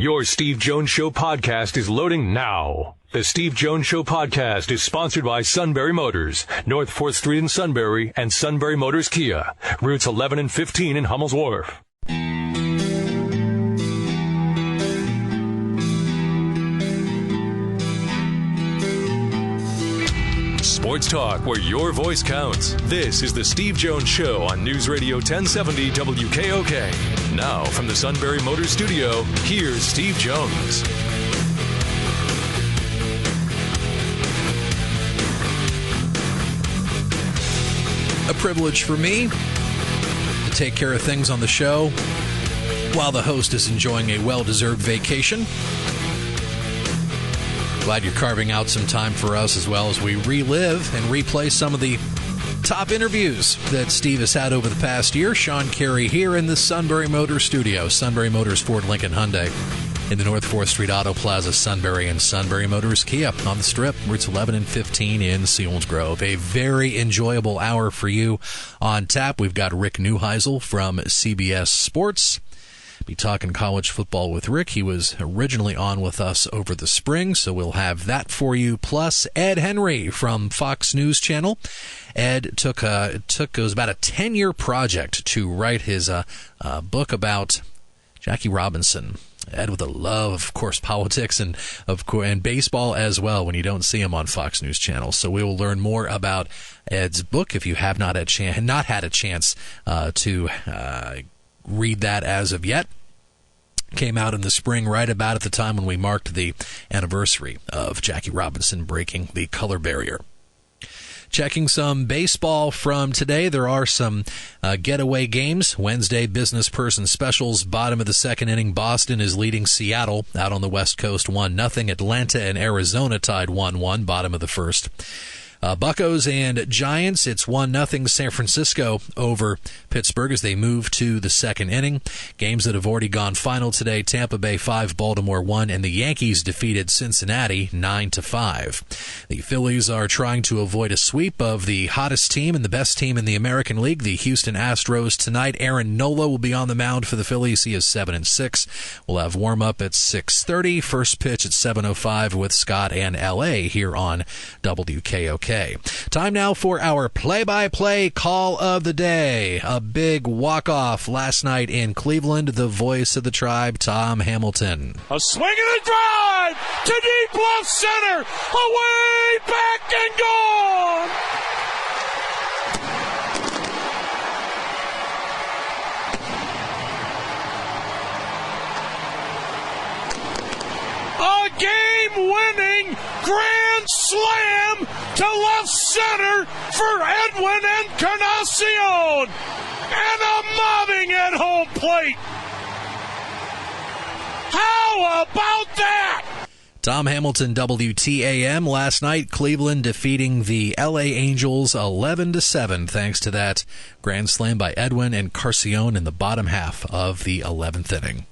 Your Steve Jones Show podcast is loading now. The Steve Jones Show podcast is sponsored by Sunbury Motors, North 4th Street in Sunbury, and Sunbury Motors Kia, routes 11 and 15 in Hummel's Wharf. Sports talk where your voice counts. This is the Steve Jones Show on News Radio 1070 WKOK. Now from the Sunbury Motors Studio, here's Steve Jones. A privilege for me to take care of things on the show while the host is enjoying a well-deserved vacation. Glad you're carving out some time for us as well as we relive and replay some of the top interviews that Steve has had over the past year. Sean Carey here in the Sunbury Motors Studio. Sunbury Motors Ford Lincoln Hyundai in the North 4th Street Auto Plaza, Sunbury, and Sunbury Motors Kia on the Strip, routes 11 and 15 in Selinsgrove. A very enjoyable hour for you on tap. We've got Rick Neuheisel from CBS Sports. Be talking college football with Rick. He was originally on with us over the spring, so we'll have that for you. Plus, Ed Henry from Fox News Channel. Ed took it was about a 10-year project to write his book about Jackie Robinson. Ed with a love, of course, politics and baseball as well when you don't see him on Fox News Channel. So we will learn more about Ed's book if you have not had a chance to read that as of yet. Came out in the spring, right about at the time when we marked the anniversary of Jackie Robinson breaking the color barrier. Checking some baseball from today. There are some getaway games. Wednesday, business person specials. Bottom of the second inning, Boston is leading Seattle out on the West Coast 1-0. Atlanta and Arizona tied 1-1, bottom of the first. Buccos and Giants, it's 1-0 San Francisco over Pittsburgh as they move to the second inning. Games that have already gone final today, Tampa Bay 5, Baltimore 1, and the Yankees defeated Cincinnati 9-5. The Phillies are trying to avoid a sweep of the hottest team and the best team in the American League, the Houston Astros. Tonight, Aaron Nola will be on the mound for the Phillies. He is 7-6. We'll have warm-up at 6:30, first pitch at 7:05 with Scott and L.A. here on WKOK. Time now for our play-by-play call of the day. A big walk-off last night in Cleveland. The voice of the tribe, Tom Hamilton. A swing and a drive to deep left center. Away, back, and gone. A game-winning grand slam to left center for Edwin Encarnacion. And a mobbing at home plate. How about that? Tom Hamilton, WTAM. Last night, Cleveland defeating the LA Angels 11-7 thanks to that grand slam by Edwin Encarnacion in the bottom half of the 11th inning.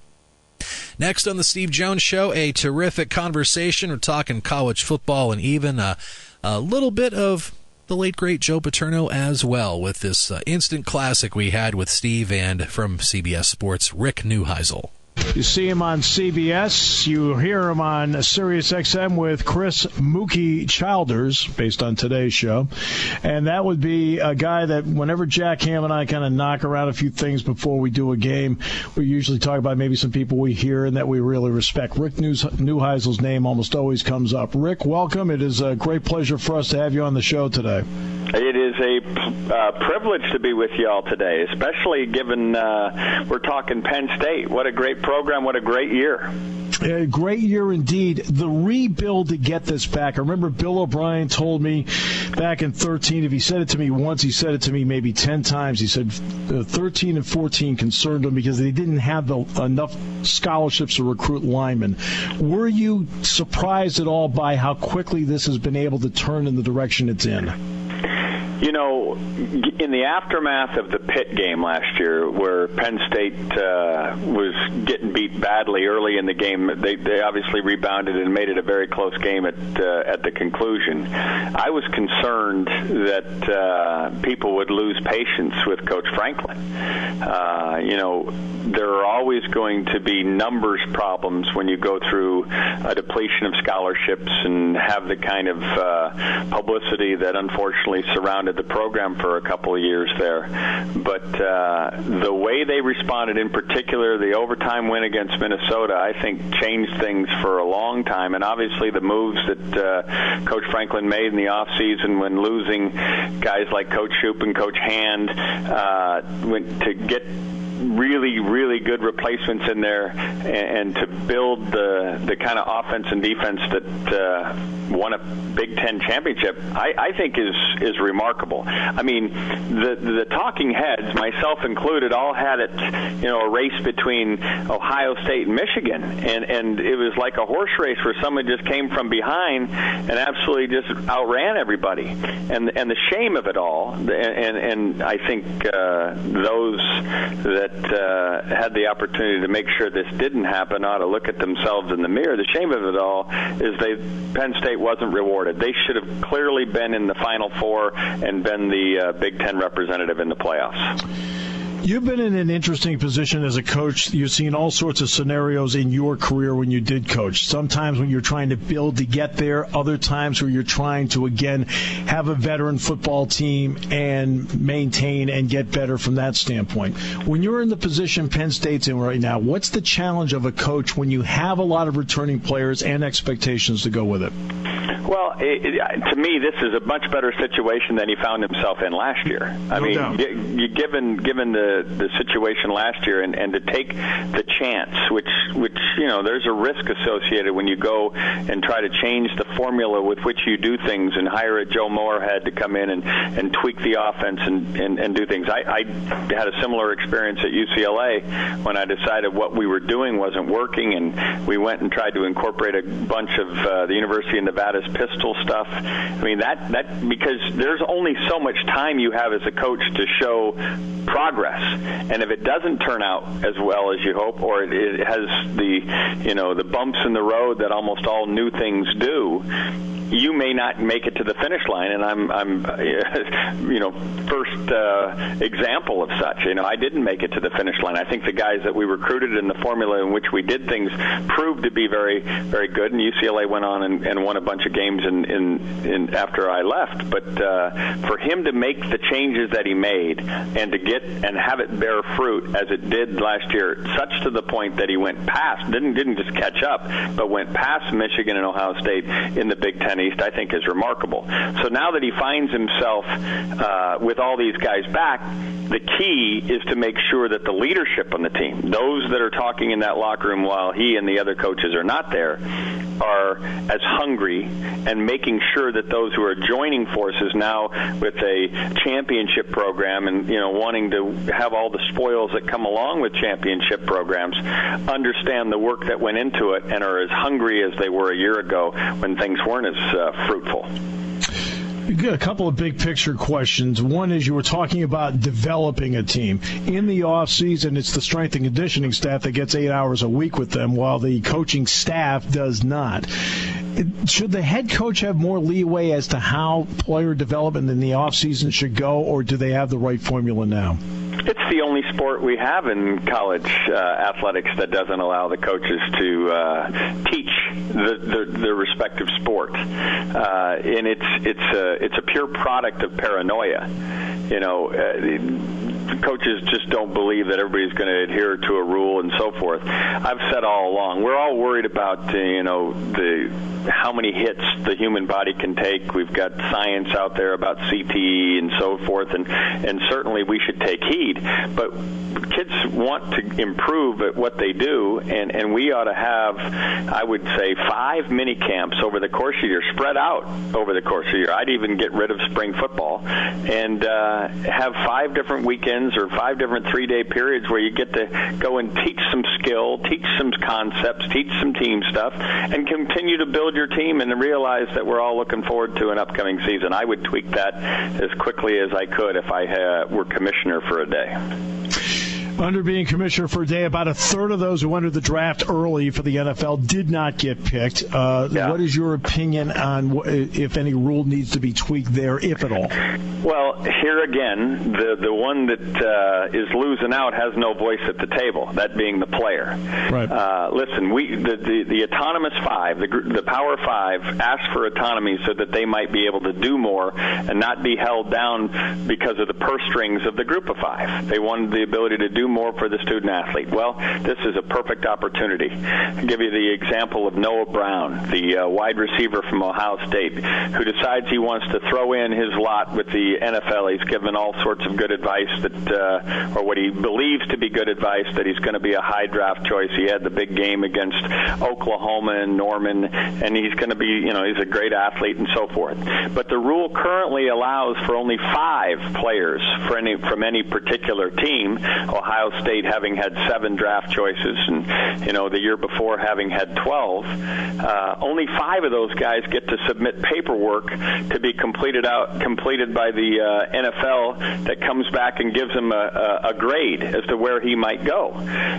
Next on the Steve Jones Show, a terrific conversation. We're talking college football and even a little bit of the late, great Joe Paterno as well with this instant classic we had with Steve and from CBS Sports, Rick Neuheisel. You see him on CBS. You hear him on Sirius XM with Chris Mookie Childers, based on today's show. And that would be a guy that whenever Jack Ham and I kind of knock around a few things before we do a game, we usually talk about maybe some people we hear and that we really respect. Rick Neuheisel's name almost always comes up. Rick, welcome. It is a great pleasure for us to have you on the show today. It is a privilege to be with you all today, especially given we're talking Penn State. What a great program. What a great year. A great year indeed. The rebuild to get this back. I remember Bill O'Brien told me back in 13, if he said it to me once, he said it to me maybe 10 times. He said 13 and 14 concerned him because they didn't have enough scholarships to recruit linemen. Were you surprised at all by how quickly this has been able to turn in the direction it's in? You know, in the aftermath of the Pitt game last year, where Penn State was getting beat badly early in the game, they obviously rebounded and made it a very close game at the conclusion. I was concerned that people would lose patience with Coach Franklin. You know, there are always going to be numbers problems when you go through a depletion of scholarships and have the kind of publicity that unfortunately surrounded the program for a couple of years there. But the way they responded, in particular the overtime win against Minnesota, I think changed things for a long time. And obviously the moves that Coach Franklin made in the offseason when losing guys like Coach Shoup and Coach Hand went to get really, really good replacements in there and to build the kind of offense and defense that won a Big Ten championship, I think is remarkable. I mean, the talking heads, myself included, all had it, you know, a race between Ohio State and Michigan, and it was like a horse race where someone just came from behind and absolutely just outran everybody. And the shame of it all, and I think those that had the opportunity to make sure this didn't happen ought to look at themselves in the mirror. The shame of it all is Penn State wasn't rewarded. They should have clearly been in the Final Four and been the Big Ten representative in the playoffs. You've been in an interesting position as a coach. You've seen all sorts of scenarios in your career when you did coach. Sometimes when you're trying to build to get there, other times where you're trying to, again, have a veteran football team and maintain and get better from that standpoint. When you're in the position Penn State's in right now, what's the challenge of a coach when you have a lot of returning players and expectations to go with it? Well, to me, this is a much better situation than he found himself in last year. I mean, given the situation last year, and to take the chance, which you know, there's a risk associated when you go and try to change the formula with which you do things and hire a Joe Moorhead to come in and tweak the offense and do things. I had a similar experience at UCLA when I decided what we were doing wasn't working, and we went and tried to incorporate a bunch of the University of Nevada's pistol stuff. I mean, that because there's only so much time you have as a coach to show progress, and if it doesn't turn out as well as you hope, or it has the bumps in the road that almost all new things do, you may not make it to the finish line. And I'm first example of such. You know, I didn't make it to the finish line. I think the guys that we recruited in the formula in which we did things proved to be very, very good. And UCLA went on and won a bunch of games in after I left. But for him to make the changes that he made and to get and have it bear fruit as it did last year, such to the point that he went past, didn't just catch up, but went past Michigan and Ohio State in the Big Ten East, I think is remarkable. So now that he finds himself with all these guys back, the key is to make sure that the leadership on the team, those that are talking in that locker room while he and the other coaches are not there, are as hungry, and making sure that those who are joining forces now with a championship program and, you know, wanting to have all the spoils that come along with championship programs, understand the work that went into it and are as hungry as they were a year ago when things weren't as fruitful. You got a couple of big picture questions. One is, you were talking about developing a team. In the off season, it's the strength and conditioning staff that gets 8 hours a week with them, while the coaching staff does not. Should the head coach have more leeway as to how player development in the off season should go, or do they have the right formula now? It's the only sport we have in college athletics that doesn't allow the coaches to teach the respective sport, and it's a pure product of paranoia. You know, coaches just don't believe that everybody's going to adhere to a rule and so forth. I've said all along, we're all worried about how many hits the human body can take. We've got science out there about CTE and so forth, and certainly we should take heed. But kids want to improve at what they do, and we ought to have, I would say, 5 mini camps over the course of the year, spread out over the course of the year. I'd even get rid of spring football and have 5 different weekends weekends or 5 different 3-day periods where you get to go and teach some skill, teach some concepts, teach some team stuff, and continue to build your team and realize that we're all looking forward to an upcoming season. I would tweak that as quickly as I could if I were commissioner for a day. Under being commissioner for a day, about a third of those who entered the draft early for the NFL did not get picked. What is your opinion on if any rule needs to be tweaked there, if at all? Well, here again, the one that is losing out has no voice at the table, that being the player. Right. Listen, the autonomous five, the Power Five, asked for autonomy so that they might be able to do more and not be held down because of the purse strings of the group of five. They wanted the ability to do more for the student athlete. Well, this is a perfect opportunity. I'll give you the example of Noah Brown, the wide receiver from Ohio State, who decides he wants to throw in his lot with the NFL. He's given all sorts of good advice or what he believes to be good advice, that he's going to be a high draft choice. He had the big game against Oklahoma and Norman, and he's going to be, he's a great athlete and so forth. But the rule currently allows for only 5 players from any particular team. Ohio State having had 7 draft choices, and the year before having had 12. Only 5 of those guys get to submit paperwork to be completed by the NFL that comes back and gives him a grade as to where he might go.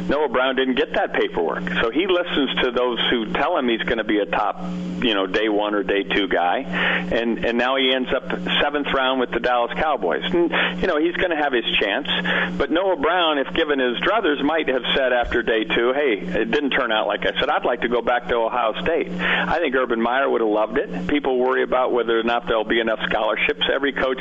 Noah Brown didn't get that paperwork, so he listens to those who tell him he's going to be a top, day 1 or day 2 guy, and now he ends up 7th round with the Dallas Cowboys. And, he's going to have his chance, but Noah Brown, if given his druthers, might have said after day 2, hey, it didn't turn out like I said. I'd like to go back to Ohio State. I think Urban Meyer would have loved it. People worry about whether or not there'll be enough scholarships. Every coach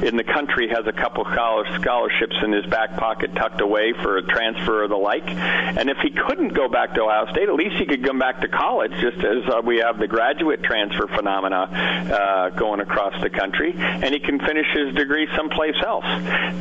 in the country has a couple scholarships in his back pocket tucked away for a transfer or the like. And if he couldn't go back to Ohio State, at least he could come back to college, just as we have the graduate transfer phenomena going across the country, and he can finish his degree someplace else.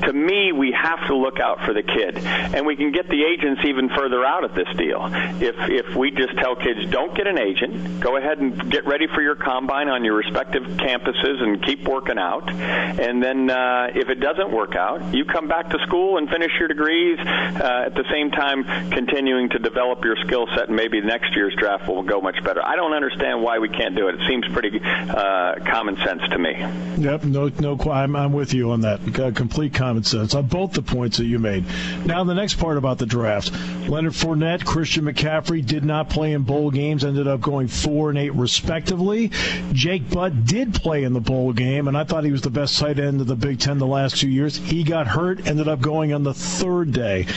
To me, we have to look out for the kid, and we can get the agents even further out of this deal. If we just tell kids, don't get an agent, go ahead and get ready for your combine on your respective campuses and keep working out, and then if it doesn't work out, you come back to school and finish your degrees, at the same time continuing to develop your skill set, and maybe next year's draft will go much better. I don't understand why we can't do it. It seems pretty common sense to me. Yep, I'm with you on that. Complete common sense on both the points that you made. Now, the next part about the draft. Leonard Fournette, Christian McCaffrey did not play in bowl games, ended up going 4 and 8 respectively. Jake Butt did play in the bowl game, and I thought he was the best tight end of the Big Ten the last 2 years. He got hurt, ended up going on the 3rd day.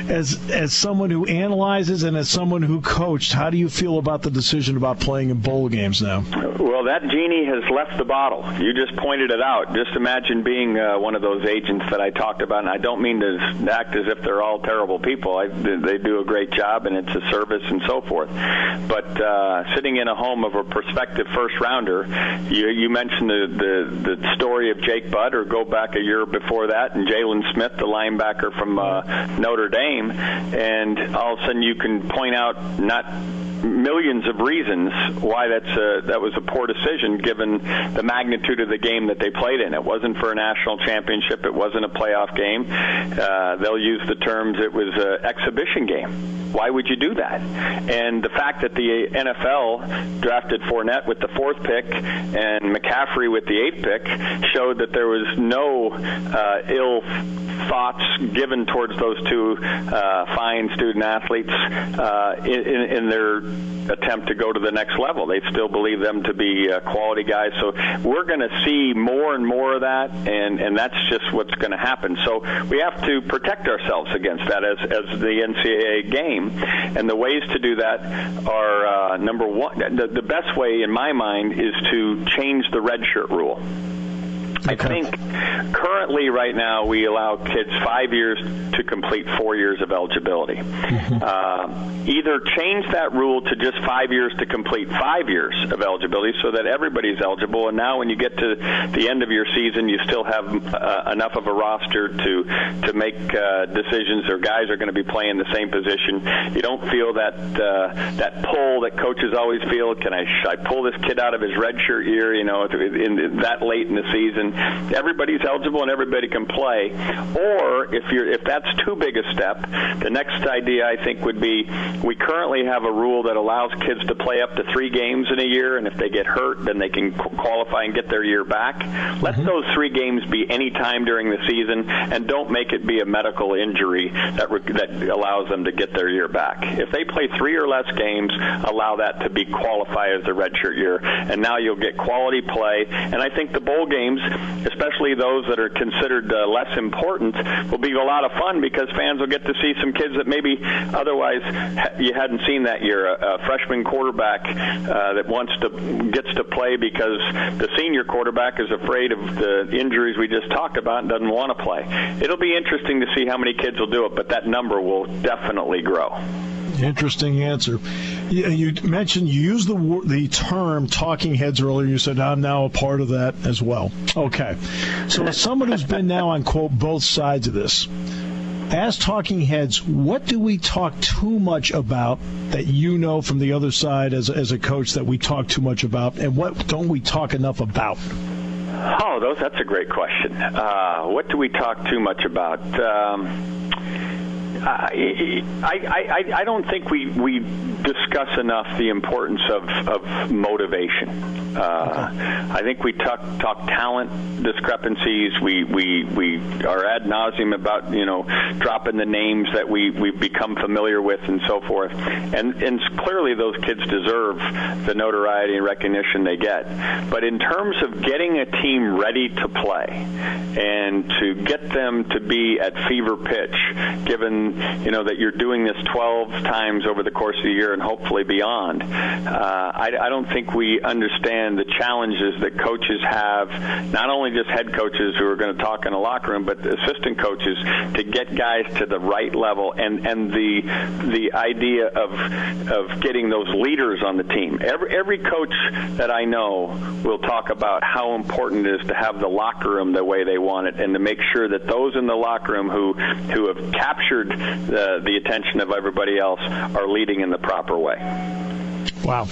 As someone who analyzes and as someone who coached, how do you feel about the decision about playing in bowl games now? Well, that genie has left the bottle. You just pointed it out. Just imagine being one of those agents that I talked about, and I don't mean to act as if they're all terrible people. They do a great job, and it's a service and so forth. But sitting in a home of a prospective first-rounder, you mentioned the story of Jake Butt, or go back a year before that, and Jalen Smith, the linebacker from Notre Dame, and all of a sudden you can point out not millions of reasons why that was a poor decision given the magnitude of the game that they played in. It wasn't for a national championship. It wasn't a playoff game. They'll use the terms, it was an exhibition game. Why would you do that? And the fact that the NFL drafted Fournette with the 4th pick and McCaffrey with the 8th pick showed that there was no ill thoughts given towards those 2 fine student athletes in their attempt to go to the next level. They still believe them to be quality guys. So we're going to see more and more of that, and that's just what's going to happen. So we have to protect ourselves against that as the NCAA game. And the ways to do that are, number one, the best way in my mind is to change the redshirt rule. I think currently right now we allow kids 5 years to complete 4 years of eligibility. Either change that rule to just 5 years to complete 5 years of eligibility so that everybody's eligible, and now when you get to the end of your season you still have enough of a roster to make decisions, or guys are going to be playing the same position. You don't feel that pull that coaches always feel, should I pull this kid out of his redshirt year, in that late in the season. season, everybody's eligible and everybody can play. Or if that's too big a step, the next idea I think would be, we currently have a rule that allows kids to play up to 3 games in a year, and if they get hurt, then they can qualify and get their year back. Let those 3 games be any time during the season, and don't make it be a medical injury that allows them to get their year back. If they play 3 or less games, allow that to be qualify as a redshirt year, and now you'll get quality play. And I think the bowl games, especially those that are considered less important, will be a lot of fun, because fans will get to see some kids that maybe otherwise you hadn't seen that year. A freshman quarterback that gets to play because the senior quarterback is afraid of the injuries we just talked about and doesn't want to play. It'll be interesting to see how many kids will do it, but that number will definitely grow. Interesting answer. You mentioned, you used the term talking heads earlier. You said, I'm now a part of that as well. Okay. So as someone who's been now on, quote, both sides of this, as talking heads, what do we talk too much about that you know from the other side as a coach that we talk too much about, and what don't we talk enough about? Oh, that's a great question. What do we talk too much about? I don't think we discuss enough the importance of motivation. I think we talk talent discrepancies. We are ad nauseum about dropping the names that we've become familiar with and so forth. And clearly those kids deserve the notoriety and recognition they get. But in terms of getting a team ready to play and to get them to be at fever pitch, given that you're doing this 12 times over the course of the year and hopefully beyond, I don't think we understand the challenges that coaches have, not only just head coaches who are going to talk in a locker room, but assistant coaches, to get guys to the right level, and the idea of getting those leaders on the team. Every coach that I know will talk about how important it is to have the locker room the way they want it, and to make sure that those in the locker room who have captured the attention of everybody else are leading in the proper way. Wow.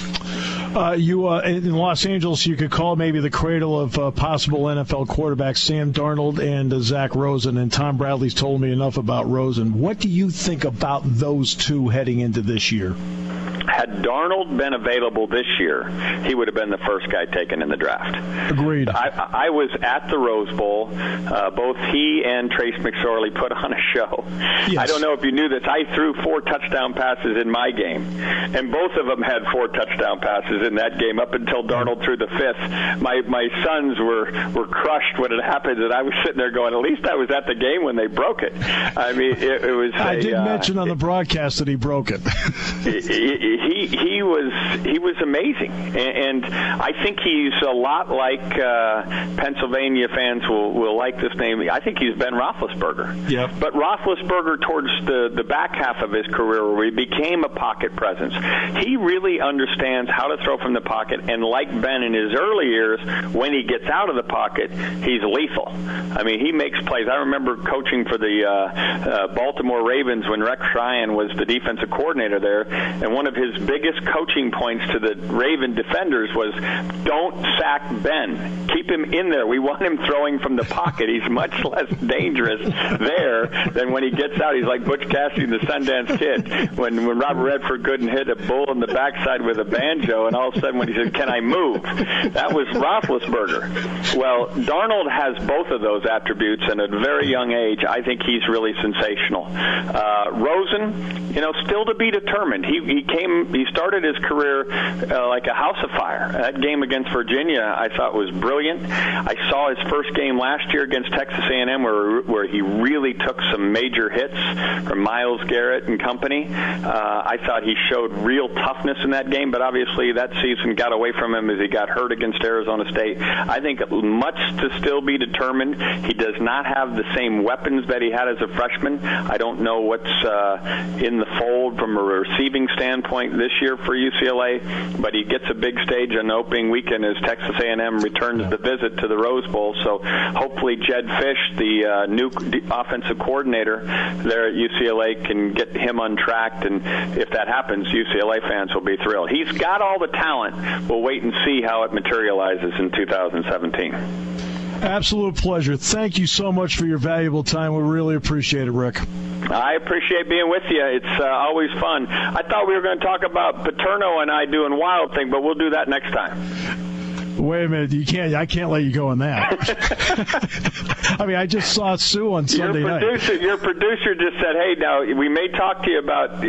You in Los Angeles, you could call maybe the cradle of possible NFL quarterbacks, Sam Darnold and Zach Rosen, and Tom Bradley's told me enough about Rosen. What do you think about those two heading into this year? Had Darnold been available this year, he would have been the first guy taken in the draft. Agreed. I was at the Rose Bowl. Both he and Trace McSorley put on a show. Yes. I don't know if you knew this. I threw 4 touchdown passes in my game, and both of them had 4 touchdown passes in that game up until Darnold threw the 5th. My sons were crushed when it happened, and I was sitting there going, at least I was at the game when they broke it. I mean, it was. I didn't mention on the broadcast that he broke it. He was amazing, and I think he's a lot like Pennsylvania fans will like this name. I think he's Ben Roethlisberger. Yep. But Roethlisberger, towards the back half of his career, where he became a pocket presence, he really understands how to throw from the pocket. And like Ben in his early years, when he gets out of the pocket, he's lethal. I mean, he makes plays. I remember coaching for the Baltimore Ravens when Rex Ryan was the defensive coordinator there, and one of his biggest coaching points to the Raven defenders was, don't sack Ben. Keep him in there. We want him throwing from the pocket. He's much less dangerous there than when he gets out. He's like Butch Cassidy and the Sundance Kid. When Robert Redford couldn't hit a bull in the backside with a banjo, and all of a sudden when he said, can I move? That was Roethlisberger. Well, Darnold has both of those attributes, and at a very young age, I think he's really sensational. Rosen, still to be determined. He started his career like a house of fire. That game against Virginia, I thought, was brilliant. I saw his first game last year against Texas A&M where he really took some major hits from Myles Garrett and company. I thought he showed real toughness in that game, but obviously that season got away from him as he got hurt against Arizona State. I think much to still be determined. He does not have the same weapons that he had as a freshman. I don't know what's in the fold from a receiving standpoint this year for UCLA, but he gets a big stage on opening weekend as Texas A&M returns the visit to the Rose Bowl. So hopefully Jed Fish, the new offensive coordinator there at UCLA, can get him untracked, and if that happens, UCLA fans will be thrilled. He's got all the talent. We'll wait and see how it materializes in 2017. Absolute pleasure. Thank you so much for your valuable time. We really appreciate it, Rick. I appreciate being with you. It's always fun. I thought we were going to talk about Paterno and I doing Wild Thing, but we'll do that next time. Wait a minute, you can't. I can't let you go on that. I mean, I just saw Sue on Sunday night. Your producer just said, "Hey, now we may talk to you about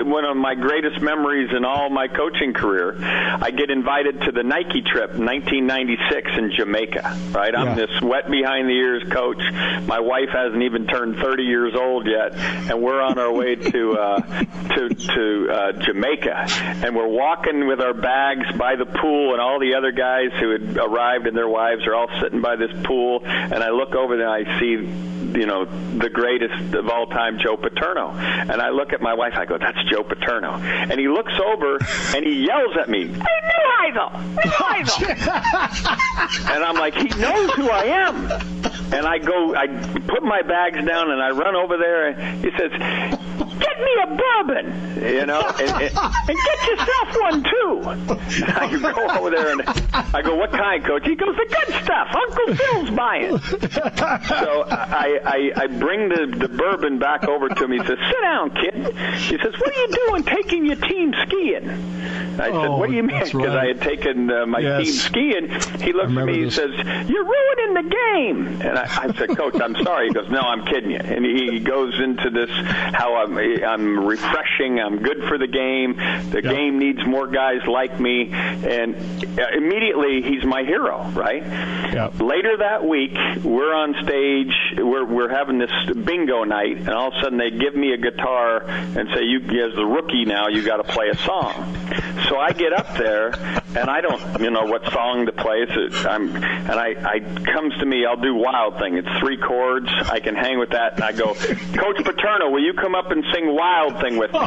one of my greatest memories in all my coaching career. I get invited to the Nike trip, 1996 in Jamaica. Right, I'm this wet behind the ears coach. My wife hasn't even turned 30 years old yet, and we're on our way to Jamaica, and we're walking with our bags by the pool, and all the other guys who had arrived and their wives are all sitting by this pool, and I look over there and I see, the greatest of all time, Joe Paterno. And I look at my wife, I go, "That's Joe Paterno." And he looks over and he yells at me, "Hey, Neuheisel! And I'm like, he knows who I am. And I put my bags down and I run over there and he says, "Get me a bourbon, and get yourself one too." I go over there and I go, "What kind, Coach?" He goes, "The good stuff. Uncle Phil's buying." So I bring the bourbon back over to him. He says, "Sit down, kid." He says, "What are you doing taking your team skiing?" I said, "What do you mean?" Because I had taken my team skiing. He looks at me and says, "You're ruining the game." And I said, "Coach, I'm sorry." He goes, "No, I'm kidding you." And he goes into this, how I'm refreshing, I'm good for the game, the game needs more guys like me, and immediately he's my hero, right? Yep. Later that week, we're on stage, we're having this bingo night, and all of a sudden they give me a guitar and say, "You, as the rookie now, you got to play a song." So I get up there, and I don't know what song to play. I comes to me, I'll do Wild Thing. It's 3 chords. I can hang with that. And I go, "Coach Paterno, will you come up and sing Wild Thing with me?"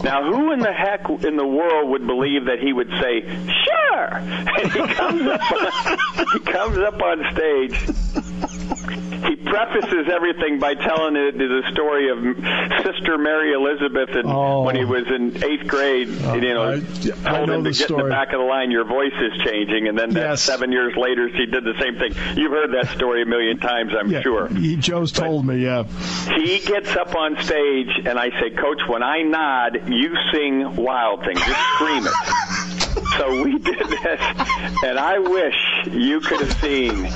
Now, who in the heck in the world would believe that he would say, "Sure"? And he comes up on stage. He prefaces everything by telling it the story of Sister Mary Elizabeth, and when he was in 8th grade, told him to get in the back of the line, "Your voice is changing," and then 7 years later, she did the same thing. You've heard that story a million times, I'm sure. Joe's told me, He gets up on stage, and I say, "Coach, when I nod, you sing Wild Thing. Just scream it." So we did this, and I wish you could have seen.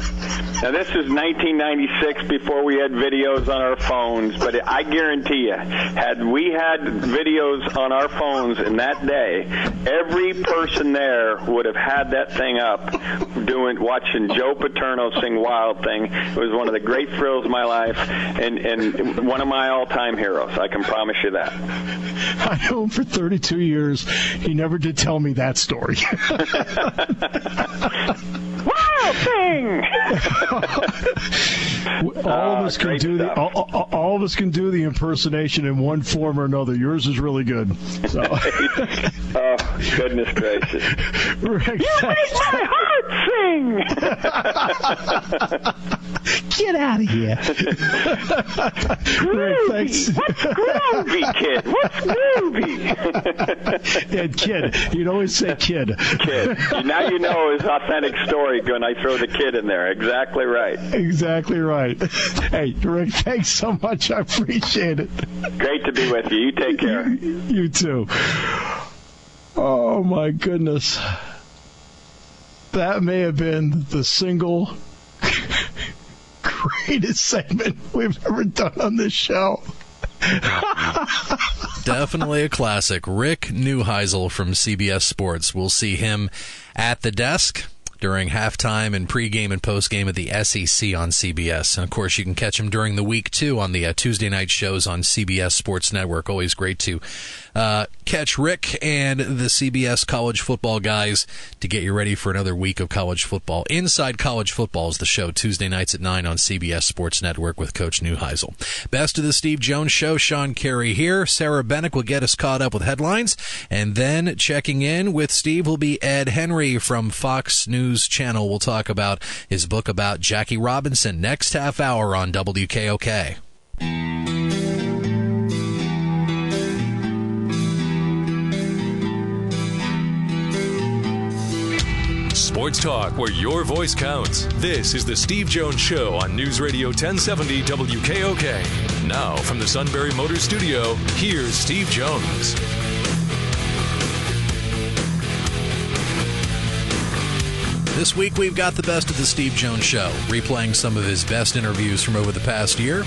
Now, this is 1996, before we had videos on our phones, but I guarantee you, had we had videos on our phones in that day, every person there would have had that thing up, watching Joe Paterno sing Wild Thing. It was one of the great thrills of my life, and one of my all-time heroes. I can promise you that. I know him for 32 years. He never did tell me that story. Wild Thing! All of us can do all of us can do the impersonation in one form or another. Yours is really good. So. Oh, goodness gracious! Rick, you make my heart sing. Get out of here! Rick, thanks. What's groovy, kid? What's groovy? Yeah, kid. You'd always say kid. Kid. Now you know his authentic story when I throw the kid in there. Exactly right. Exactly right. Hey, Rick, thanks so much. I appreciate it. Great to be with you. You take care. You too. Oh, my goodness. That may have been the single greatest segment we've ever done on this show. Definitely a classic. Rick Neuheisel from CBS Sports. We'll see him at the desk during halftime and pregame and postgame of the SEC on CBS. And, of course, you can catch him during the week, too, on the Tuesday night shows on CBS Sports Network. Always great to catch Rick and the CBS college football guys to get you ready for another week of college football. Inside College Football is the show, Tuesday nights at 9 on CBS Sports Network with Coach Neuheisel. Best of the Steve Jones Show, Sean Carey here. Sarah Bennick will get us caught up with headlines. And then checking in with Steve will be Ed Henry from Fox News Channel. We'll talk about his book about Jackie Robinson next half hour on WKOK. Sports talk where your voice counts. This is the Steve Jones Show on News Radio 1070 WKOK. Now from the Sunbury Motors Studio, here's Steve Jones. This week we've got the best of the Steve Jones Show, replaying some of his best interviews from over the past year.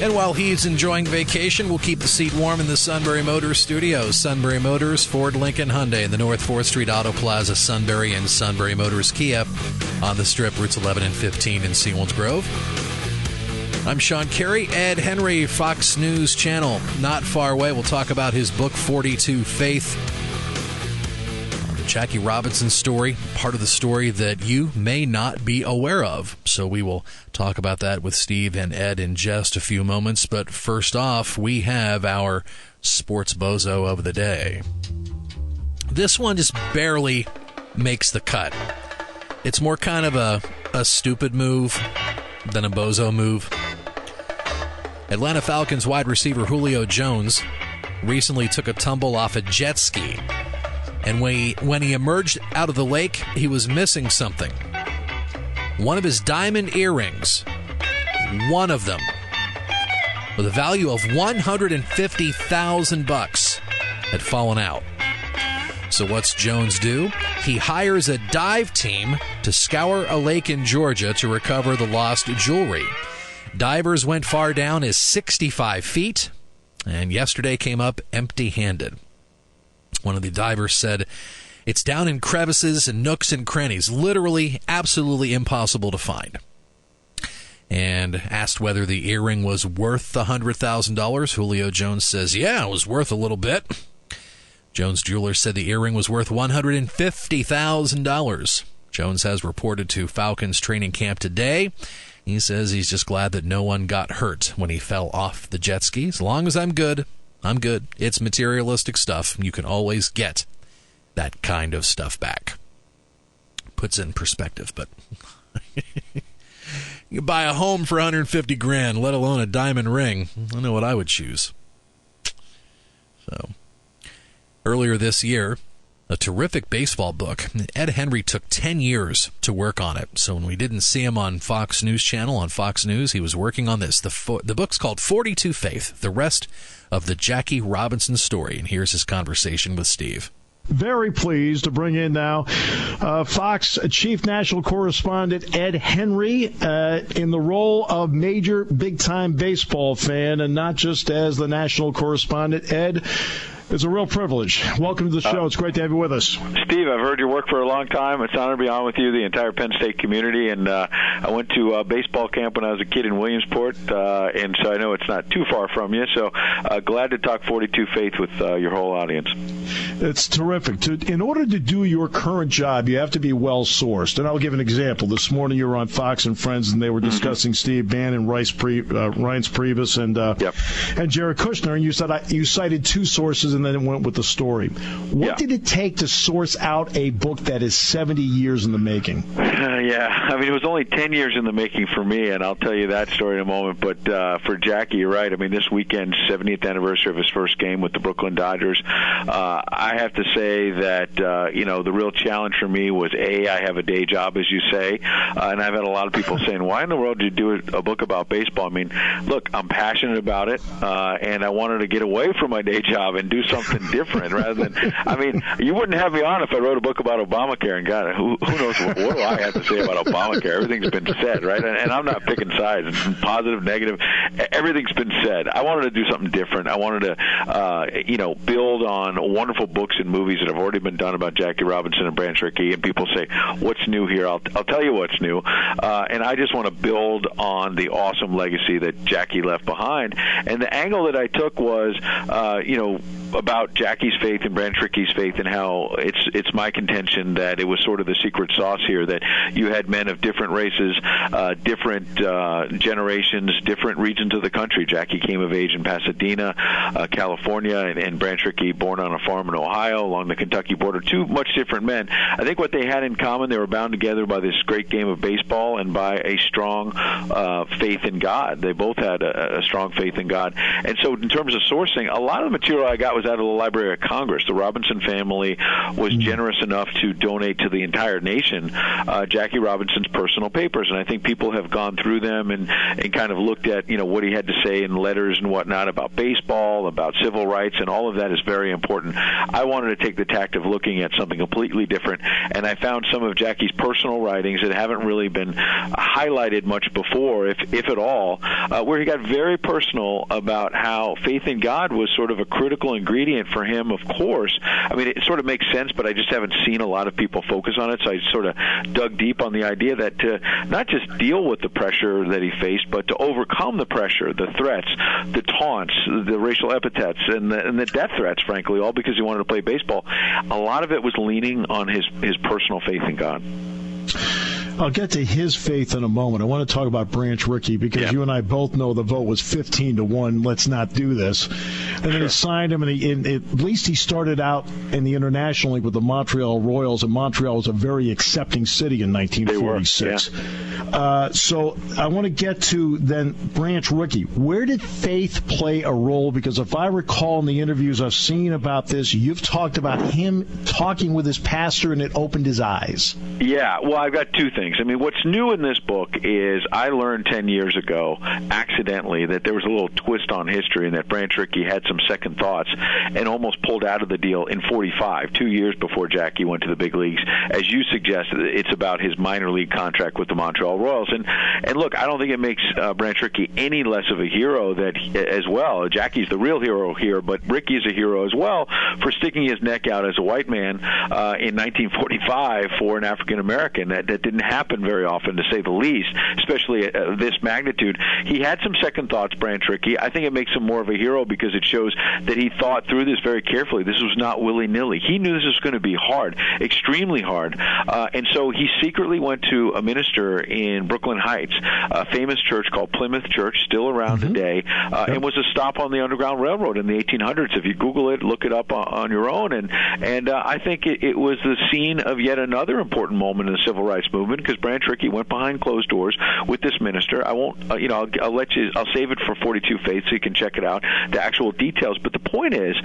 And while he's enjoying vacation, we'll keep the seat warm in the Sunbury Motors Studios. Sunbury Motors, Ford, Lincoln, Hyundai in the North 4th Street Auto Plaza, Sunbury, and Sunbury Motors Kia on the Strip, routes 11 and 15 in Selinsgrove. I'm Sean Carey. Ed Henry, Fox News Channel, not far away. We'll talk about his book, 42 Faith. Jackie Robinson story, part of the story that you may not be aware of. So we will talk about that with Steve and Ed in just a few moments. But first off, we have our sports bozo of the day. This one just barely makes the cut. It's more kind of a stupid move than a bozo move. Atlanta Falcons wide receiver Julio Jones recently took a tumble off a jet ski. And when he emerged out of the lake, he was missing something. One of his diamond earrings, one of them, with a value of $150,000, had fallen out. So what's Jones do? He hires a dive team to scour a lake in Georgia to recover the lost jewelry. Divers went far down as 65 feet, and yesterday came up empty-handed. One of the divers said, "It's down in crevices and nooks and crannies, literally absolutely impossible to find." And asked whether the earring was worth the $100,000, Julio Jones says, "Yeah, it was worth a little bit." Jones jeweler said the earring was worth $150,000. Jones has reported to Falcons training camp today. He says he's just glad that no one got hurt when he fell off the jet ski. As long as I'm good, I'm good. It's materialistic stuff. You can always get that kind of stuff back. Puts it in perspective, but you buy a home for $150,000, let alone a diamond ring. I know what I would choose. So, earlier this year, a terrific baseball book. Ed Henry took 10 years to work on it. So when we didn't see him on Fox News Channel, on Fox News, he was working on this. The book's called 42 Faith, the rest of the Jackie Robinson story. And here's his conversation with Steve. Very pleased to bring in now Fox Chief National Correspondent Ed Henry in the role of major big-time baseball fan, and not just as the national correspondent. Ed, it's a real privilege. Welcome to the show. It's great to have you with us. Steve, I've heard your work for a long time. It's an honor to be on with you, the entire Penn State community. And I went to baseball camp when I was a kid in Williamsport, and so I know it's not too far from you. So glad to talk 42 Faith with your whole audience. It's terrific. In order to do your current job, you have to be well-sourced. And I'll give an example. This morning you were on Fox and Friends, and they were discussing Steve Bannon, Reince Priebus, and Jared Kushner. And you cited two sources and then went with the story. What did it take to source out a book that is 70 years in the making? I mean, it was only 10 years in the making for me, and I'll tell you that story in a moment. But for Jackie, you're right. I mean, this weekend's 70th anniversary of his first game with the Brooklyn Dodgers. I have to say that, the real challenge for me was, I have a day job, as you say, and I've had a lot of people saying, why in the world did you do a book about baseball? I mean, look, I'm passionate about it, and I wanted to get away from my day job and do something different rather than, I mean, you wouldn't have me on if I wrote a book about Obamacare, and God, who knows what do I have to say about Obamacare? Everything's been said, right? And I'm not picking sides. It's positive, negative. Everything's been said. I wanted to do something different. I wanted to, build on wonderful books and movies that have already been done about Jackie Robinson and Branch Rickey, and people say, what's new here? I'll tell you what's new. And I just want to build on the awesome legacy that Jackie left behind. And the angle that I took was, about Jackie's faith and Branch Rickey's faith, and how it's my contention that it was sort of the secret sauce here, that you had men of different races, different generations, different regions of the country. Jackie came of age in Pasadena, California, and Branch Rickey born on a farm in Ohio along the Kentucky border. Two much different men. I think what they had in common, they were bound together by this great game of baseball and by a strong faith in God. They both had a strong faith in God. And so in terms of sourcing, a lot of the material I got was was out of the Library of Congress. The Robinson family was generous enough to donate to the entire nation Jackie Robinson's personal papers, and I think people have gone through them and kind of looked at, what he had to say in letters and whatnot about baseball, about civil rights, and all of that is very important. I wanted to take the tact of looking at something completely different, and I found some of Jackie's personal writings that haven't really been highlighted much before, if at all, where he got very personal about how faith in God was sort of a critical ingredient for him, of course. I mean, it sort of makes sense, but I just haven't seen a lot of people focus on it, so I sort of dug deep on the idea that to not just deal with the pressure that he faced, but to overcome the pressure, the threats, the taunts, the racial epithets, and the death threats, frankly, all because he wanted to play baseball. A lot of it was leaning on his personal faith in God. I'll get to his faith in a moment. I want to talk about Branch Rickey because you and I both know the vote was 15-1. Let's not do this. And then he signed him, and at least he started out in the International League with the Montreal Royals, and Montreal was a very accepting city in 1946. So I want to get to then Branch Rickey. Where did faith play a role? Because if I recall in the interviews I've seen about this, you've talked about him talking with his pastor, and it opened his eyes. Yeah, well, I've got two things. I mean, what's new in this book is I learned 10 years ago, accidentally, that there was a little twist on history and that Branch Rickey had some second thoughts and almost pulled out of the deal in 45, 2 years before Jackie went to the big leagues. As you suggested, it's about his minor league contract with the Montreal Royals. And look, I don't think it makes Branch Rickey any less of a hero as well. Jackie's the real hero here, but Rickey's a hero as well for sticking his neck out as a white man in 1945 for an African American. That didn't happen very often, to say the least, especially at this magnitude. He had some second thoughts, Branch Rickey. I think it makes him more of a hero because it shows that he thought through this very carefully. This was not willy-nilly. He knew this was going to be hard, extremely hard, and so he secretly went to a minister in Brooklyn Heights, a famous church called Plymouth Church, still around today, and was a stop on the Underground Railroad in the 1800s. If you Google it, look it up on your own, and I think it was the scene of yet another important moment in the civil rights movement, because Branch Rickey went behind closed doors with this minister. I won't, I'll save it for 42 Faith so you can check it out, the actual details. But the point is,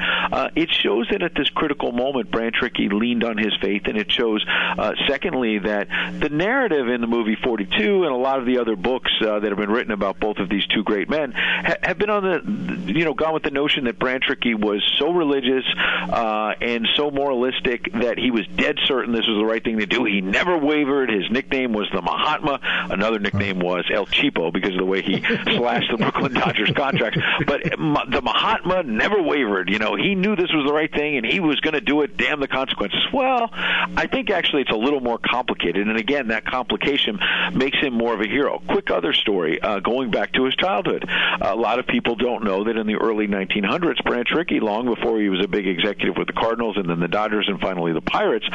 it shows that at this critical moment, Branch Rickey leaned on his faith, and it shows, secondly, that the narrative in the movie 42 and a lot of the other books that have been written about both of these two great men have been on gone with the notion that Branch Rickey was so religious and so moralistic that he was dead certain this was the right thing to do. He never wavered. His nickname was the Mahatma. Another nickname was El Cheapo because of the way he slashed the Brooklyn Dodgers contracts. But the Mahatma never wavered. He knew this was the right thing, and he was going to do it. Damn the consequences. Well, I think actually it's a little more complicated, and again, that complication makes him more of a hero. Quick other story, going back to his childhood. A lot of people don't know that in the early 1900s, Branch Rickey, long before he was a big executive with the Cardinals and then the Dodgers and finally the Pirates,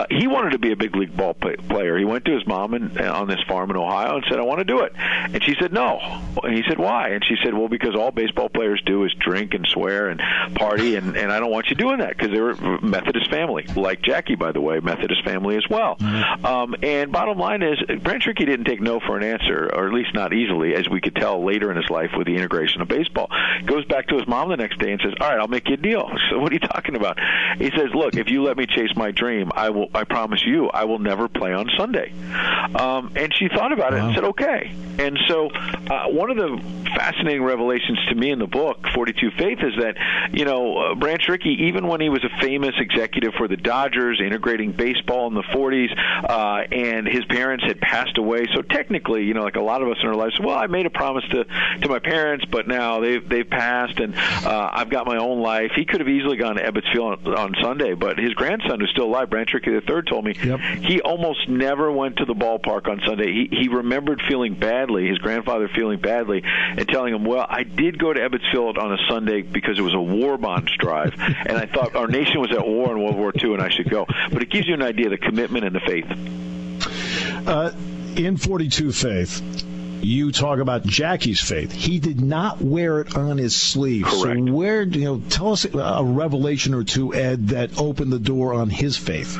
he wanted to be a big league ball player. He went to his mom on this farm in Ohio and said, I want to do it. And she said, no. And he said, why? And she said, well, because all baseball players do is drink and swear and party, and I don't want you doing that, because they're a Methodist family, like Jackie, by the way, Methodist family as well. And bottom line is, Branch Rickey didn't take no for an answer, or at least not easily, as we could tell later in his life with the integration of baseball. Goes back to his mom the next day and says, all right, I'll make you a deal. So what are you talking about? He says, look, if you let me chase my dream, I promise you I will never play on Sunday. And she thought about it and said, okay. And so one of the fascinating revelations to me in the book, 42 Faith, is that, Branch Rickey, even when he was a famous executive for the Dodgers, integrating baseball in the 40s, and his parents had passed away, so technically, like a lot of us in our lives, well, I made a promise to my parents, but now they've passed, and I've got my own life. He could have easily gone to Ebbets Field on Sunday, but his grandson, who's still alive, Branch Rickey III, told me he almost never went to the ballpark on Sunday. He remembered feeling badly, his grandfather feeling badly, and telling him, well, I did go to Ebbets Field on a Sunday because it was a war bonds drive, and I thought our nation was at war in World War II and I should go. But it gives you an idea of the commitment and the faith. In 42 Faith, you talk about Jackie's faith. He did not wear it on his sleeve. Correct. So tell us a revelation or two, Ed, that opened the door on his faith.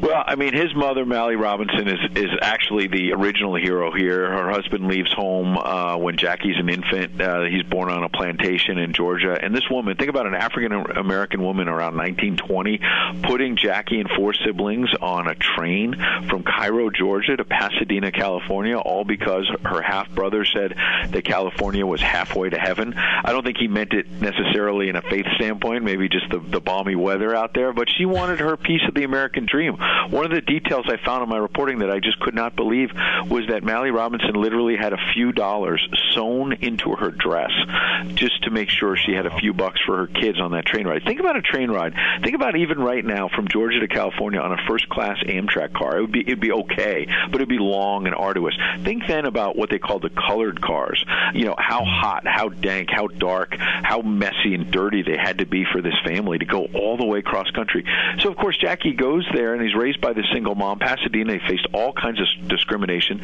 Well, I mean, his mother, Mally Robinson, is actually the original hero here. Her husband leaves home when Jackie's an infant. He's born on a plantation in Georgia. And this woman, think about an African-American woman around 1920, putting Jackie and 4 siblings on a train from Cairo, Georgia to Pasadena, California, all because her half-brother said that California was halfway to heaven. I don't think he meant it necessarily in a faith standpoint, maybe just the balmy weather out there, but she wanted her piece of the American dream. One of the details I found in my reporting that I just could not believe was that Mally Robinson literally had a few dollars sewn into her dress just to make sure she had a few bucks for her kids on that train ride. Think about a train ride. Think about even right now from Georgia to California on a first-class Amtrak car. It'd be okay, but it'd be long and arduous. Think then about what they call the colored cars. You know, how hot, how dank, how dark, how messy and dirty they had to be for this family to go all the way cross country. So, of course, Jackie goes there, and he's raised by this single mom. Pasadena, he faced all kinds of discrimination.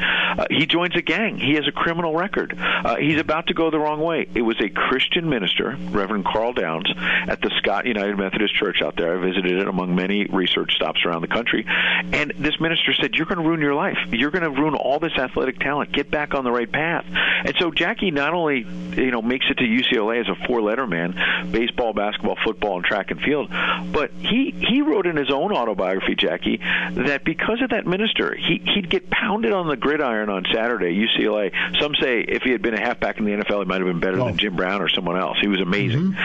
He joins a gang. He has a criminal record. He's about to go the wrong way. It was a Christian minister, Reverend Carl Downs, at the Scott United Methodist Church out there. I visited it among many research stops around the country. And this minister said, you're going to ruin your life. You're going to ruin all this athletic talent. Get back on the right path. And so Jackie not only, makes it to UCLA as a 4-letter man, baseball, basketball, football, and track and field, but he wrote in his own autobiography, Jackie, that because of that minister, he'd get pounded on the gridiron on Saturday, UCLA. Some say if he had been a halfback in the NFL, he might have been better than Jim Brown or someone else. He was amazing.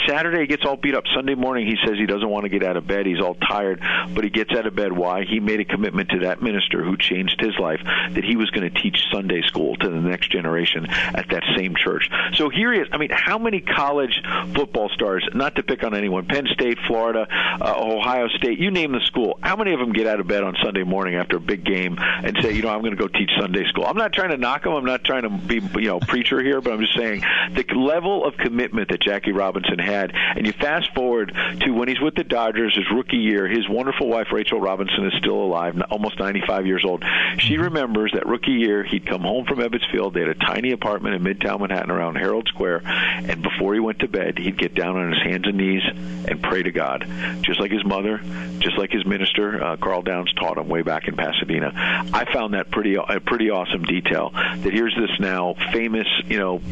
Saturday, he gets all beat up. Sunday morning, he says he doesn't want to get out of bed. He's all tired, but he gets out of bed. Why? He made a commitment to that minister who changed his life that he was going to teach Sunday school to the next generation at that same church. So here he is. I mean, how many college football stars, not to pick on anyone, Penn State, Florida, Ohio State, you name the school, how many of them get out of bed on Sunday morning after a big game and say, I'm going to go teach Sunday school? I'm not trying to knock them. I'm not trying to be, preacher here, but I'm just saying the level of commitment that Jackie Robinson had. And you fast forward to when he's with the Dodgers, his rookie year, his wonderful wife, Rachel Robinson, is still alive, almost 95 years old. She remembers that rookie year, he'd come home from Ebbets Field. They had a tiny apartment in Midtown Manhattan around Herald Square. And before he went to bed, he'd get down on his hands and knees and pray to God, just like his mother, just like his minister, Carl Downs, taught him way back in Pasadena. I found that a pretty awesome detail, that here's this now famous,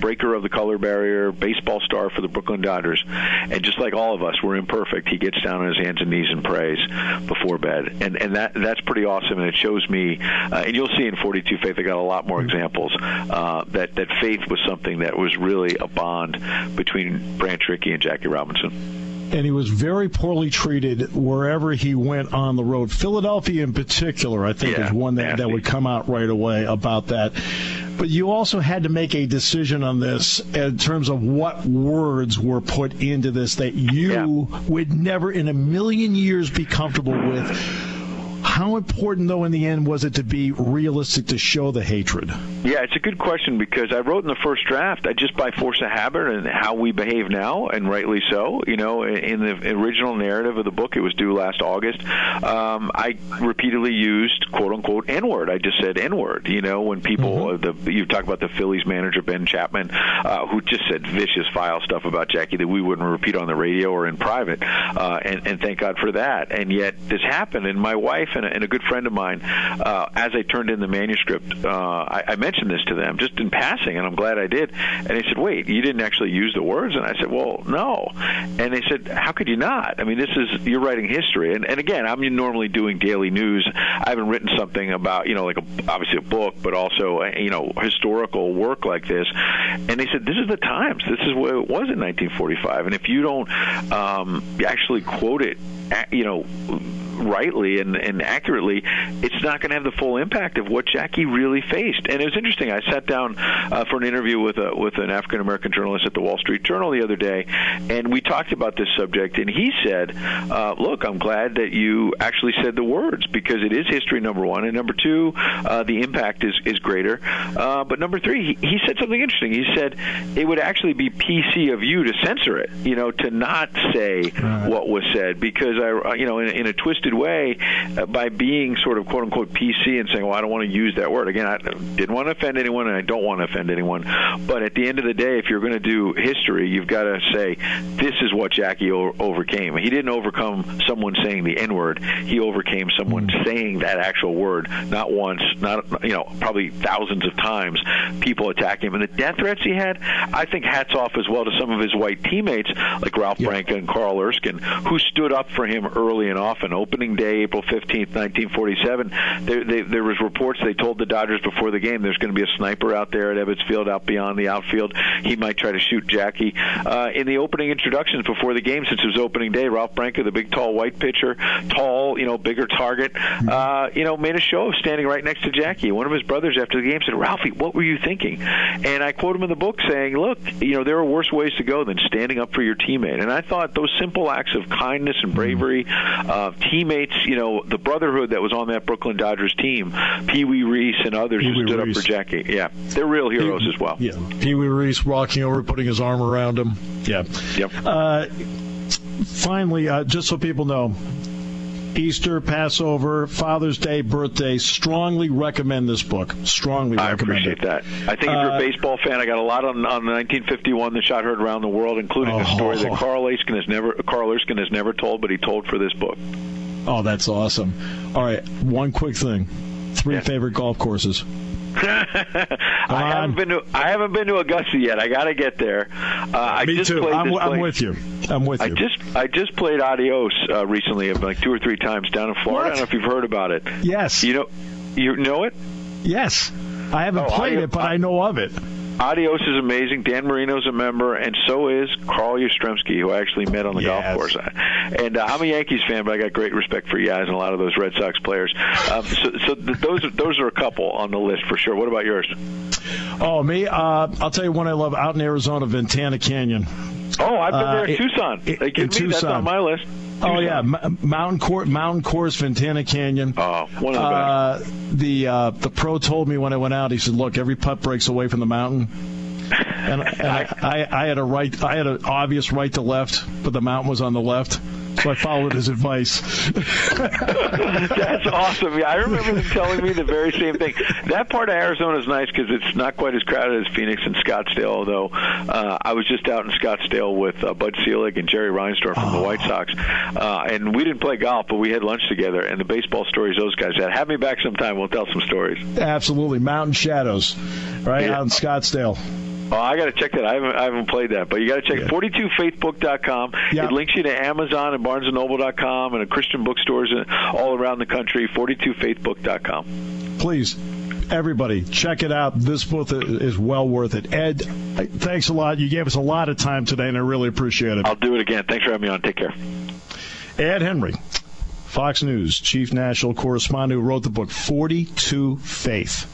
breaker of the color barrier, baseball star for the Brooklyn Dodgers. And just like all of us, we're imperfect. He gets down on his hands and knees and prays before bed. And that's pretty awesome. And it shows me, and you'll see in 42 Faith, I got a lot more examples, that faith was something that was really a bond between Branch Rickey and Jackie Robinson. And he was very poorly treated wherever he went on the road. Philadelphia in particular, I think, is one that would come out right away about that. But you also had to make a decision on this in terms of what words were put into this that you would never in a million years be comfortable with. How important, though, in the end, was it to be realistic to show the hatred? Yeah, it's a good question, because I wrote in the first draft, just by force of habit and how we behave now, and rightly so, in the original narrative of the book, it was due last August, I repeatedly used, quote-unquote, N-word. I just said N-word, when people, you talk about the Phillies manager, Ben Chapman, who just said vicious, vile stuff about Jackie that we wouldn't repeat on the radio or in private, and thank God for that. And yet this happened, and my wife and a good friend of mine, as I turned in the manuscript, I mentioned this to them just in passing, and I'm glad I did. And they said, wait, you didn't actually use the words? And I said, well, no. And they said, how could you not? I mean, you're writing history. And again, I'm normally doing daily news. I haven't written something about, obviously a book, but also, historical work like this. And they said, this is the times. This is what it was in 1945. And if you don't actually quote it, rightly and accurately, it's not going to have the full impact of what Jackie really faced. And it was interesting. I sat down for an interview with an African American journalist at the Wall Street Journal the other day, and we talked about this subject. And he said, "Look, I'm glad that you actually said the words, because it is history, number one, and number two, the impact is greater. But number three, he said something interesting. He said it would actually be PC of you to censor it, to not say what was said, because in a twist twisted way by being sort of quote-unquote PC and saying, well, I don't want to use that word. Again, I didn't want to offend anyone, and I don't want to offend anyone. But at the end of the day, if you're going to do history, you've got to say, this is what Jackie overcame. He didn't overcome someone saying the N-word. He overcame someone saying that actual word, not once, not probably thousands of times, people attack him. And the death threats he had, I think hats off as well to some of his white teammates like Ralph Branca and Carl Erskine, who stood up for him early and often. Opening day, April 15th, 1947, there was reports they told the Dodgers before the game there's going to be a sniper out there at Ebbets Field, out beyond the outfield. He might try to shoot Jackie. In the opening introductions before the game, since it was opening day, Ralph Branca, the big, tall white pitcher, bigger target, made a show of standing right next to Jackie. One of his brothers after the game said, Ralphie, what were you thinking? And I quote him in the book saying, look, there are worse ways to go than standing up for your teammate. And I thought those simple acts of kindness and bravery, teammates, the brotherhood that was on that Brooklyn Dodgers team, Pee Wee Reese and others who stood up for Jackie. Yeah, they're real heroes as well. Yeah, Pee Wee Reese walking over, putting his arm around him. Yeah. Yep. Finally, just so people know, Easter, Passover, Father's Day, birthday, strongly recommend this book. Strongly recommend it. I appreciate that. I think if you're a baseball fan, I got a lot on 1951, The Shot Heard Around the World, including a story that Carl Erskine has never told, but he told for this book. Oh, that's awesome. All right, one quick thing. 3 favorite golf courses. I haven't been to Augusta yet. I got to get there. Me too. I'm with you. I just played Adios recently, like 2 or 3 times down in Florida. What? I don't know if you've heard about it. Yes. You know it? Yes. I haven't played it, but I know of it. Adios is amazing. Dan Marino's a member, and so is Carl Yastrzemski, who I actually met on the golf course. And I'm a Yankees fan, but I got great respect for Yaz and a lot of those Red Sox players. So those are a couple on the list for sure. What about yours? Oh, me? I'll tell you one I love out in Arizona, Ventana Canyon. Oh, I've been there. Tucson. That's on my list. Oh, yeah. Mountain Course, Ventana Canyon. Oh, one of the best. The pro told me when I went out, he said, look, every putt breaks away from the mountain. And I had an obvious right to left, but the mountain was on the left. So I followed his advice. That's awesome. Yeah, I remember him telling me the very same thing. That part of Arizona is nice because it's not quite as crowded as Phoenix and Scottsdale, although I was just out in Scottsdale with Bud Selig and Jerry Reinsdorf from the White Sox. And we didn't play golf, but we had lunch together. And the baseball stories those guys had. Have me back sometime. We'll tell some stories. Absolutely. Mountain Shadows, right, out in Scottsdale. Oh, I got to check that. I haven't played that, but you got to check 42faithbook.com. Yep. It links you to Amazon and BarnesandNoble.com and Christian bookstores all around the country. 42faithbook.com. Please, everybody, check it out. This book is well worth it. Ed, thanks a lot. You gave us a lot of time today, and I really appreciate it. I'll do it again. Thanks for having me on. Take care. Ed Henry, Fox News chief national correspondent, who wrote the book 42 Faith.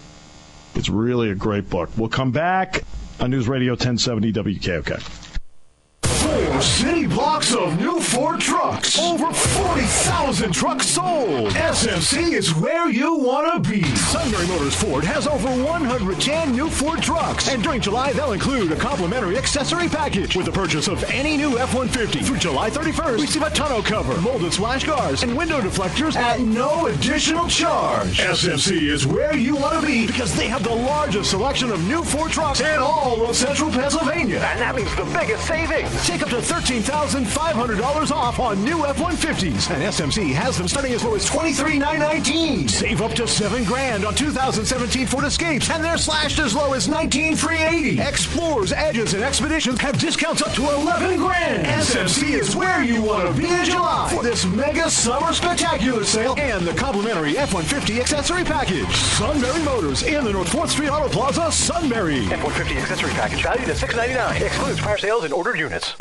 It's really a great book. We'll come back on News Radio 1070 WKOK. 4 city blocks of new Ford trucks. Over 40,000 trucks sold. SMC is where you want to be. Sunbury Motors Ford has over 110 new Ford trucks. And during July, they'll include a complimentary accessory package. With the purchase of any new F-150 through July 31st, receive a tonneau cover, molded splash guards, and window deflectors at no additional charge. SMC is where you want to be because they have the largest selection of new Ford trucks in all of central Pennsylvania. And that means the biggest savings. Take up to $13,500 off on new F-150s. And SMC has them starting as low as $23,919. Save up to $7,000 on 2017 Ford Escapes, and they're slashed as low as $19,380. Explorers, Edges, and Expeditions have discounts up to $11,000. SMC is where you want to be in July for this mega summer spectacular sale and the complimentary F-150 accessory package. Sunbury Motors in the North 4th Street Auto Plaza, Sunbury. F-150 accessory package valued at $699. Excludes prior sales and ordered units.